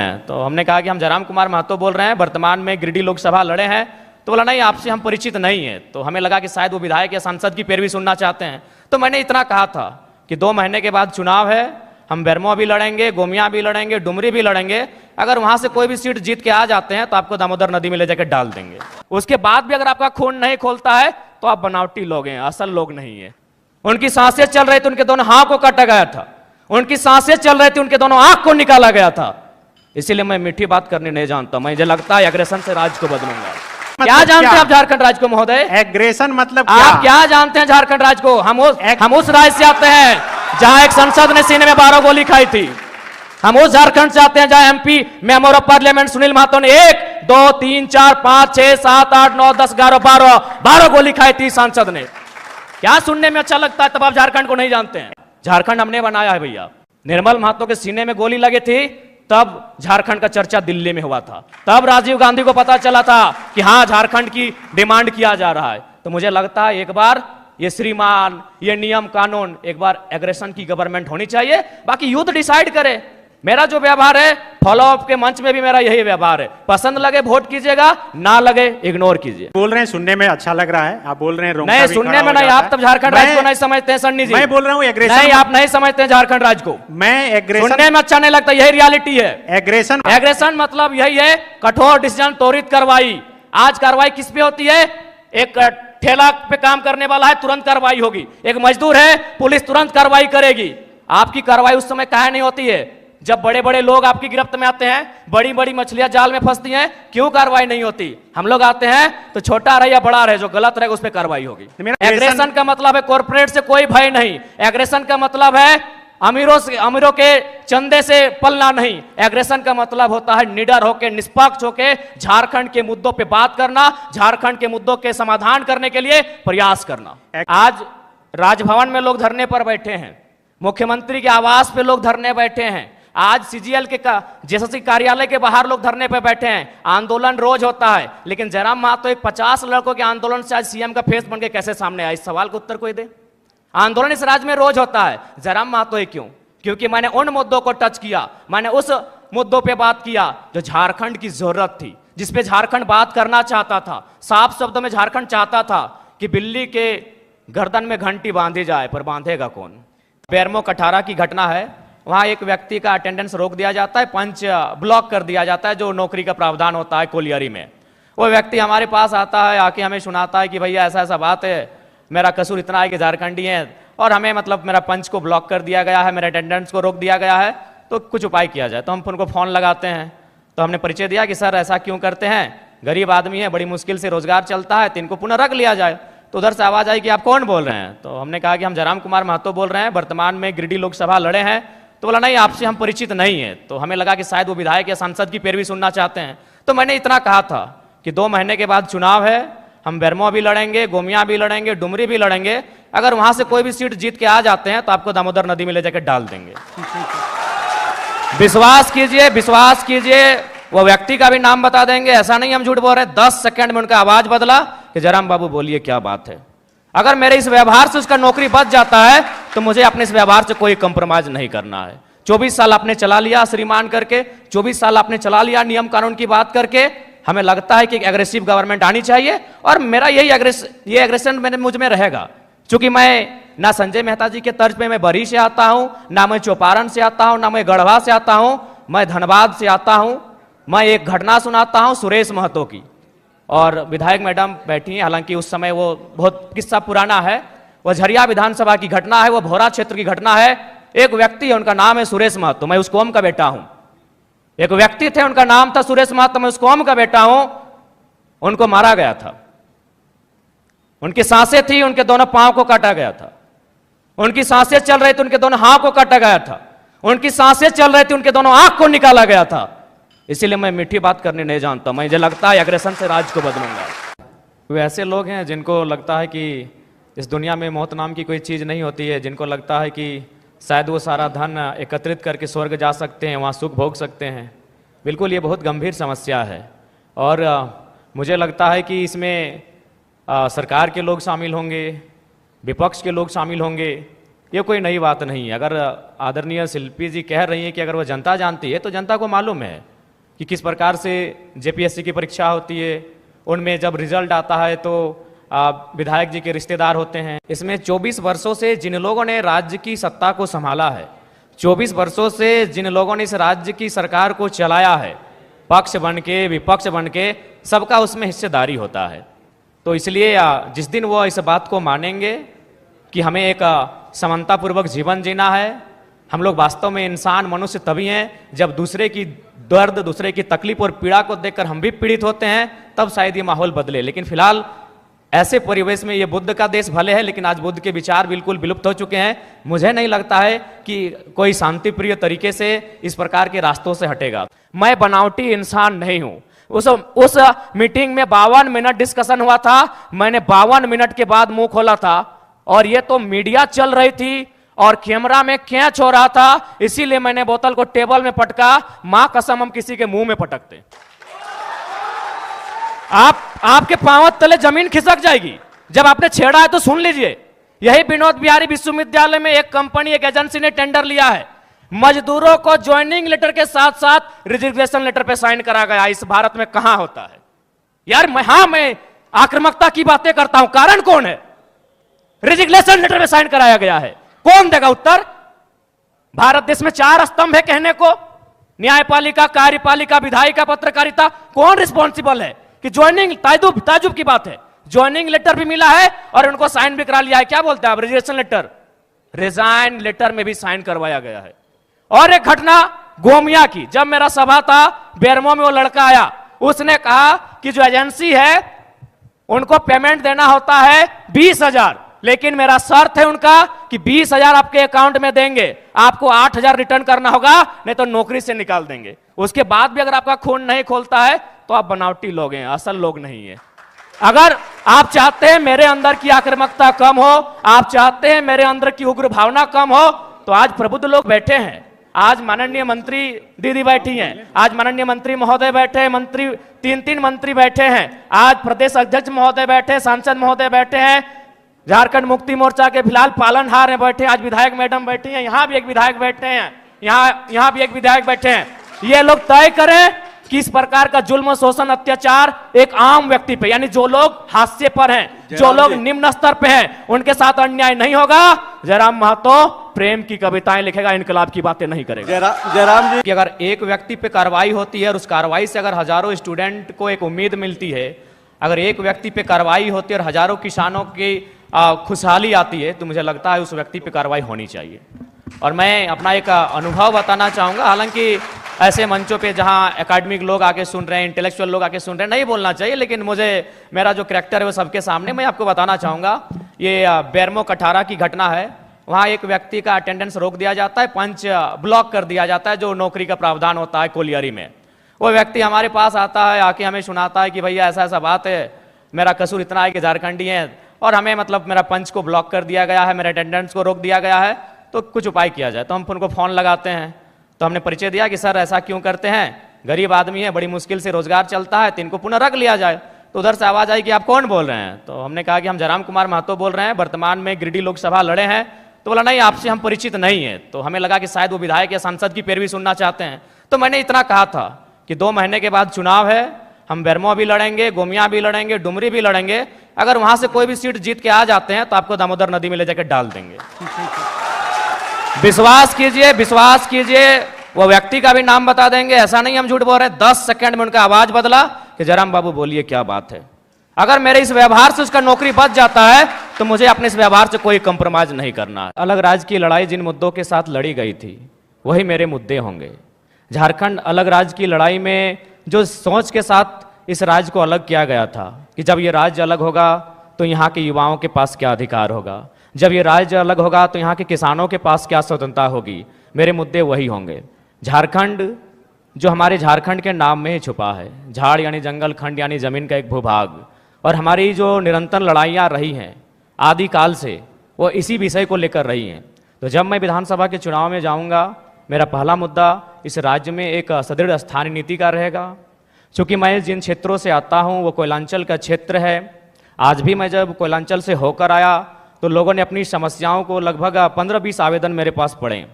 हैं? तो हमने कहा कि हम जयराम कुमार महतो बोल रहे हैं, वर्तमान में गिरिडीह लोकसभा लड़े हैं। तो बोला नहीं, आपसे हम परिचित नहीं है। तो हमें लगा कि शायद वो विधायक या सांसद की पैरवी सुनना चाहते हैं। तो मैंने इतना कहा था कि 2 महीने के बाद चुनाव है, हम बेरमो भी लड़ेंगे, गोमिया भी लड़ेंगे, डुमरी भी लड़ेंगे। अगर वहां से कोई भी सीट जीत के आ जाते हैं तो आपको दामोदर नदी में ले जाकर डाल देंगे। उसके बाद भी अगर आपका खून नहीं खोलता है तो आप बनावटी लोग हैं, असल लोग नहीं है। उनकी सांसें चल रही थी, उनके दोनों हाथ को काटा गया था। उनकी सांसें चल रही थी, उनके दोनों आंख को निकाला गया था। इसीलिए मैं मीठी बात करने नहीं जानता। मुझे लगता है एग्रेशन से राज्य को बदलूंगा। क्या जानते हैं आप झारखंड राज्य को महोदय? एग्रेशन मतलब आप क्या जानते हैं झारखंड राज्य को? हम उस राज्य से आते हैं जहां एक सांसद ने सीने में 12 गोली खाई थी। हम उस झारखंड से आते हैं जहां MP member of parliament Sunil Mahato ने 1 2 3 4 5 6 7 8 9 10 11 12 गोली खाई थी सांसद ने। क्या सुनने में अच्छा लगता है? तब आप झारखंड को नहीं जानते हैं। झारखंड हमने बनाया है भैया। निर्मल महतो के सीने में गोली लगी थी, तब झारखंड का चर्चा दिल्ली में हुआ था। तब राजीव गांधी को पता चला था कि हां, झारखंड की डिमांड किया जा रहा है। तो मुझे लगता है एक बार ये श्रीमान, ये नियम कानून, एक बार एग्रेशन की गवर्नमेंट होनी चाहिए। बाकी यूथ डिसाइड करे। मेरा जो व्यवहार है, फॉलो अप के मंच में भी मेरा यही व्यवहार है। पसंद लगे वोट कीजिएगा, ना लगे इग्नोर कीजिए। बोल रहे हैं सुनने में अच्छा लग रहा है, आप बोल रहे हैं नहीं, सुनने में नहीं। आप तब झारखंड राज्य को नहीं समझते हैं सन्नी जी। मैं बोल रहा हूँ एग्रेशन नहीं, आप नहीं समझते हैं झारखंड राज्य को। मैं एग्रेशन सुनने में अच्छा नहीं लगता, यही रियलिटी है। एग्रेशन मतलब यही है, कठोर डिसीजन, त्वरित कार्रवाई। आज कार्रवाई किस पे होती है? एक ठेला पे काम करने वाला है, तुरंत कार्रवाई होगी। एक मजदूर है, पुलिस तुरंत कार्रवाई करेगी। आपकी कार्रवाई उस समय काहे नहीं होती है जब बड़े बड़े लोग आपकी गिरफ्त में आते हैं, बड़ी बड़ी मछलियां जाल में फंसती हैं? क्यों कार्रवाई नहीं होती? हम लोग आते हैं तो छोटा रहे या बड़ा रहे, जो गलत रहेगा उस पर कार्रवाई होगी। एग्रेशन का मतलब है कॉर्पोरेट से कोई भय नहीं। एग्रेशन का मतलब है अमीरों के चंदे से पलना नहीं। एग्रेशन का मतलब होता है निडर होकर, निष्पक्ष होकर झारखंड के मुद्दों पे बात करना, झारखंड के मुद्दों के समाधान करने के लिए प्रयास करना। आज राजभवन में लोग धरने पर बैठे हैं, मुख्यमंत्री के आवास पे लोग धरने बैठे हैं, आज सीजीएल के जेएसएससी कार्यालय के बाहर लोग धरने पे बैठे हैं। आंदोलन रोज होता है, लेकिन जयराम महतो एक 50 लड़कों के आंदोलन से आज सीएम का फेस बन के कैसे सामने आया? इस सवाल का उत्तर कोई दे। आंदोलन इस राज्य में रोज होता है, जयराम महतो ही क्यों? क्योंकि मैंने उन मुद्दों को टच किया, मैंने उस मुद्दों पे बात किया जो झारखंड की जरूरत थी, जिसपे झारखंड बात करना चाहता था। साफ शब्दों में झारखंड चाहता था कि बिल्ली के गर्दन में घंटी बांधी जाए, पर बांधेगा कौन? बेरमो कठारा की घटना है, वहां एक व्यक्ति का अटेंडेंस रोक दिया जाता है, पंच ब्लॉक कर दिया जाता है, जो नौकरी का प्रावधान होता है कोलियरी में। वो व्यक्ति हमारे पास आता है, आके हमें सुनाता है कि भैया ऐसा ऐसा बात है, मेरा कसूर इतना है कि झारखंडी है और हमें मतलब मेरा पंच को ब्लॉक कर दिया गया है, मेरे अटेंडेंस को रोक दिया गया है, तो कुछ उपाय किया जाए। तो हम उनको फोन लगाते हैं, तो हमने परिचय दिया कि सर ऐसा क्यों करते हैं, गरीब आदमी है, बड़ी मुश्किल से रोजगार चलता है, तो इनको पुनः रख लिया जाए। तो उधर से आवाज आई कि आप कौन बोल रहे हैं? तो हमने कहा कि हम जयराम कुमार महतो बोल रहे हैं, वर्तमान में गिरिडीह लोकसभा लड़े हैं। तो बोला नहीं, आपसे हम परिचित नहीं है। तो हमें लगा कि शायद वो विधायक या सांसद की पैरवी सुनना चाहते हैं। तो मैंने इतना कहा था कि 2 महीने के बाद चुनाव है, हम बेरमो भी लड़ेंगे, गोमिया भी लड़ेंगे, डुमरी भी लड़ेंगे। अगर वहां से कोई भी सीट जीत के आ जाते हैं तो आपको दामोदर नदी में ले जाकर डाल देंगे। विश्वास कीजिए, विश्वास कीजिए, वो व्यक्ति का भी नाम बता देंगे, ऐसा नहीं हम झूठ बोल रहे। 10 सेकंड में उनका आवाज बदला कि जयराम बाबू बोलिए क्या बात है। अगर मेरे इस व्यवहार से उसका नौकरी बच जाता है तो मुझे अपने इस व्यवहार से कोई कंप्रोमाइज नहीं करना है। 24 साल आपने चला लिया श्रीमान करके, 24 साल आपने चला लिया नियम कानून की बात करके। हमें लगता है कि एक एग्रेसिव गवर्नमेंट आनी चाहिए और मेरा यही एग्रेशन मुझ में रहेगा। क्योंकि मैं ना संजय मेहता जी के तर्ज पे मैं बरी से आता हूं, ना मैं चौपारण से आता हूं, ना मैं गढ़वा से आता हूं, मैं धनबाद से आता हूं। मैं एक घटना सुनाता हूं सुरेश महतो की, और विधायक मैडम बैठी हैं, हालांकि उस समय वो बहुत किस्सा पुराना है। वो झरिया विधानसभा की घटना है, वो भोरा क्षेत्र की घटना है। एक व्यक्ति है, उनका नाम है सुरेश महतो, मैं उस कौम का बेटा हूं। एक व्यक्ति थे, उनका नाम था सुरेश महतो, मैं उस कौम का बेटा हूं। उनको मारा गया था, उनकी सांसें थी, उनके दोनों पांव को काटा गया था। उनकी सांसें चल रही थी, उनके दोनों हाथ को काटा गया था। उनकी सांसें चल रही थी, उनके दोनों आंख को निकाला गया था। इसीलिए मैं मीठी बात करने नहीं जानता। मुझे लगता है एग्रेशन से राज्य को बदलूंगा। वे ऐसे लोग हैं जिनको लगता है कि इस दुनिया में मौत नाम की कोई चीज़ नहीं होती है, जिनको लगता है कि शायद वो सारा धन एकत्रित करके स्वर्ग जा सकते हैं, वहाँ सुख भोग सकते हैं। बिल्कुल ये बहुत गंभीर समस्या है और मुझे लगता है कि इसमें सरकार के लोग शामिल होंगे, विपक्ष के लोग शामिल होंगे। ये कोई नई बात नहीं है। अगर आदरणीय शिल्पी जी कह रही हैं कि अगर वो जनता जानती है तो जनता को मालूम है कि किस प्रकार से जेपीएससी की परीक्षा होती है, उनमें जब रिजल्ट आता है तो विधायक जी के रिश्तेदार होते हैं। इसमें 24 वर्षों से जिन लोगों ने राज्य की सत्ता को संभाला है, 24 वर्षों से जिन लोगों ने इस राज्य की सरकार को चलाया है, पक्ष बन के विपक्ष बन के, सबका उसमें हिस्सेदारी होता है। तो इसलिए जिस दिन वो इस बात को मानेंगे कि हमें एक समानतापूर्वक जीवन जीना है, हम लोग वास्तव में इंसान मनुष्य तभी हैं जब दूसरे की दर्द, दूसरे की तकलीफ और पीड़ा को देखकर हम भी पीड़ित होते हैं, तब शायद ये माहौल बदले। लेकिन फिलहाल ऐसे परिवेश में ये बुद्ध का देश भले है, लेकिन आज बुद्ध के विचार बिल्कुल विलुप्त हो चुके हैं। मुझे नहीं लगता है कि कोई शांति प्रिय तरीके से इस प्रकार के रास्तों से हटेगा। मैं बनावटी इंसान नहीं हूं। उस मीटिंग में 52 मिनट डिस्कशन हुआ था, मैंने 52 मिनट के बाद मुंह खोला था, और ये तो मीडिया चल रही थी और कैमरा में कैच हो रहा था, इसीलिए मैंने बोतल को टेबल में पटका। मां कसम हम किसी के मुंह में पटकते, आपके पांव तले जमीन खिसक जाएगी। जब आपने छेड़ा है तो सुन लीजिए। यही विनोद बिहारी विश्वविद्यालय में एक कंपनी, एक एजेंसी ने टेंडर लिया है, मजदूरों को ज्वाइनिंग लेटर के साथ साथ रिजिग्नेशन लेटर पे साइन करा गया। इस भारत में कहां होता है यार? मैं आक्रामकता की बातें करता हूं, कारण कौन है? रिजिग्नेशन लेटर पे साइन कराया गया है, कौन देगा उत्तर? भारत देश में 4 स्तंभ है कहने को, न्यायपालिका, कार्यपालिका, विधायिका, पत्रकारिता। कौन रिस्पॉन्सिबल है कि ज्वाइनिंग, ताजुब की बात है, ज्वाइनिंग लेटर भी मिला है और उनको साइन भी करा लिया है। क्या बोलते हैं आप? रिजिग्नेशन लेटर, रिजाइन लेटर में भी साइन करवाया गया है। और एक घटना गोमिया की, जब मेरा सभा था बेरमो में, वो लड़का आया, उसने कहा कि जो एजेंसी है उनको पेमेंट देना होता है 20,000, लेकिन मेरा शर्त है उनका कि 20,000 आपके अकाउंट में देंगे, आपको 8,000 रिटर्न करना होगा, नहीं तो नौकरी से निकाल देंगे। उसके बाद भी अगर आपका खून नहीं खोलता है तो आप बनावटी लोग हैं, असल लोग नहीं है। अगर आप चाहते हैं मेरे अंदर की आक्रामकता कम हो, आप चाहते हैं मेरे अंदर की उग्र भावना कम हो, तो आज प्रबुद्ध लोग बैठे हैं। आज माननीय मंत्री दीदी बैठी हैं, आज माननीय मंत्री महोदय बैठे हैं, मंत्री 3 मंत्री बैठे हैं, आज प्रदेश अध्यक्ष महोदय बैठे, सांसद महोदय बैठे हैं, झारखंड मुक्ति मोर्चा के फिलहाल पालनहार हैं बैठे, आज विधायक मैडम बैठी हैं, यहां भी एक विधायक बैठे हैं, यहां भी एक विधायक बैठे हैं। ये लोग तय करें कि इस प्रकार का जुल्म, शोषण, अत्याचार एक आम व्यक्ति पे, यानी जो लोग हाशिए पर हैं, जो लोग निम्न स्तर पे हैं, उनके साथ अन्याय नहीं होगा। जयराम महतो प्रेम की कविताएं लिखेगा, इनकलाब की बातें नहीं करेगा। जयराम जी, कि अगर एक व्यक्ति पे कार्रवाई होती है और उस कार्रवाई से अगर हजारों स्टूडेंट को एक उम्मीद मिलती है, अगर एक व्यक्ति पे कार्रवाई होती है और हजारों किसानों की खुशहाली आती है, तो मुझे लगता है उस व्यक्ति पे कार्रवाई होनी चाहिए। और मैं अपना एक अनुभव बताना चाहूँगा, हालांकि ऐसे मंचों पे जहाँ एकेडमिक लोग आके सुन रहे हैं, इंटेलेक्चुअल लोग आके सुन रहे हैं, नहीं बोलना चाहिए, लेकिन मुझे मेरा जो करैक्टर है वो सबके सामने मैं आपको बताना चाहूँगा। ये बेरमो कठारा की घटना है। वहाँ एक व्यक्ति का अटेंडेंस रोक दिया जाता है, पंच ब्लॉक कर दिया जाता है, जो नौकरी का प्रावधान होता है कोलियरी में। वो व्यक्ति हमारे पास आता है, आके हमें सुनाता है कि भैया ऐसा ऐसा बात है, मेरा कसूर इतना है कि झारखंडी है और हमें मतलब मेरा पंच को ब्लॉक कर दिया गया है, मेरे अटेंडेंस को रोक दिया गया है, तो कुछ उपाय किया जाए। तो हम उनको फ़ोन लगाते हैं, तो हमने परिचय दिया कि सर ऐसा क्यों करते हैं, गरीब आदमी है, बड़ी मुश्किल से रोजगार चलता है, तो इनको पुनः रख लिया जाए। तो उधर से आवाज़ आई कि आप कौन बोल रहे हैं? तो हमने कहा कि हम जयराम कुमार महतो बोल रहे हैं, वर्तमान में गिरिडीह लोकसभा लड़े हैं। तो बोला नहीं, आपसे हम परिचित नहीं है। तो हमें लगा कि शायद वो विधायक या सांसद की पैरवी सुनना चाहते हैं। तो मैंने इतना कहा था कि 2 महीने के बाद चुनाव है, हम बेरमो भी लड़ेंगे, गोमिया भी लड़ेंगे, डुमरी भी लड़ेंगे, अगर वहां से कोई भी सीट जीत के आ जाते हैं तो आपको दामोदर नदी में ले जाकर डाल देंगे। विश्वास कीजिए, विश्वास कीजिए, वो व्यक्ति का भी नाम बता देंगे, ऐसा नहीं हम झूठ बोल रहे हैं। 10 सेकंड में उनका आवाज बदला कि जयराम बाबू बोलिए क्या बात है। अगर मेरे इस व्यवहार से उसका नौकरी बच जाता है तो मुझे अपने इस व्यवहार से कोई कंप्रोमाइज नहीं करना है। अलग राज्य की लड़ाई जिन मुद्दों के साथ लड़ी गई थी वही मेरे मुद्दे होंगे। झारखंड अलग राज्य की लड़ाई में जो सोच के साथ इस राज्य को अलग किया गया था कि जब ये राज्य अलग होगा तो यहाँ के युवाओं के पास क्या अधिकार होगा, जब ये राज्य अलग होगा तो यहाँ के किसानों के पास क्या स्वतंत्रता होगी, मेरे मुद्दे वही होंगे। झारखंड जो हमारे झारखंड के नाम में ही छुपा है, झाड़ यानी जंगल, खंड यानी जमीन का एक भूभाग, और हमारी जो निरंतर लड़ाइयाँ रही हैं आदिकाल से वो इसी विषय को लेकर रही हैं। तो जब मैं विधानसभा के चुनाव में जाऊंगा, मेरा पहला मुद्दा इस राज्य में एक सुदृढ़ स्थानीय नीति का रहेगा। चूँकि मैं जिन क्षेत्रों से आता हूँ वो कोयलांचल का क्षेत्र है। आज भी मैं जब कोयलांचल से होकर आया तो लोगों ने अपनी समस्याओं को लगभग 15-20 आवेदन मेरे पास पड़े।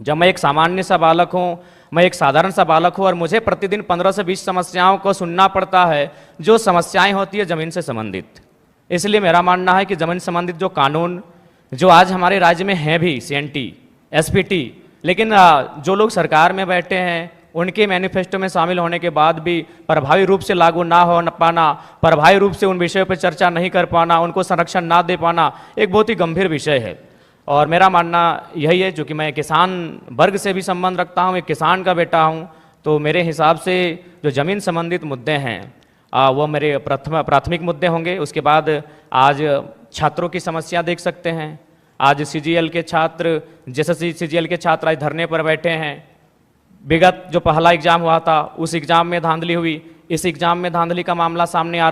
जब मैं एक सामान्य सा बालक हूँ, मैं एक साधारण सा बालक हूँ और मुझे प्रतिदिन 15 से 20 समस्याओं को सुनना पड़ता है, जो समस्याएं होती है जमीन से संबंधित। इसलिए मेरा मानना है कि जमीन संबंधित जो कानून जो आज हमारे राज्य में हैं भी, CNT, SPT, लेकिन जो लोग सरकार में बैठे हैं उनके मैनिफेस्टो में शामिल होने के बाद भी प्रभावी रूप से लागू ना हो पाना, प्रभावी रूप से उन विषयों पर चर्चा नहीं कर पाना, उनको संरक्षण ना दे पाना एक बहुत ही गंभीर विषय है। और मेरा मानना यही है, चूँकि मैं किसान वर्ग से भी संबंध रखता हूँ, एक किसान का बेटा हूँ, तो मेरे हिसाब से जो ज़मीन संबंधित मुद्दे हैं वो मेरे प्राथमिक मुद्दे होंगे। उसके बाद आज छात्रों की समस्या देख सकते हैं। आज CGL के छात्र, JSSC CGL के छात्र आज धरने पर बैठे हैं। विगत जो पहला एग्जाम हुआ था उस एग्जाम में धांधली हुई, इस एग्जाम में धांधली का मामला सामने आ रहा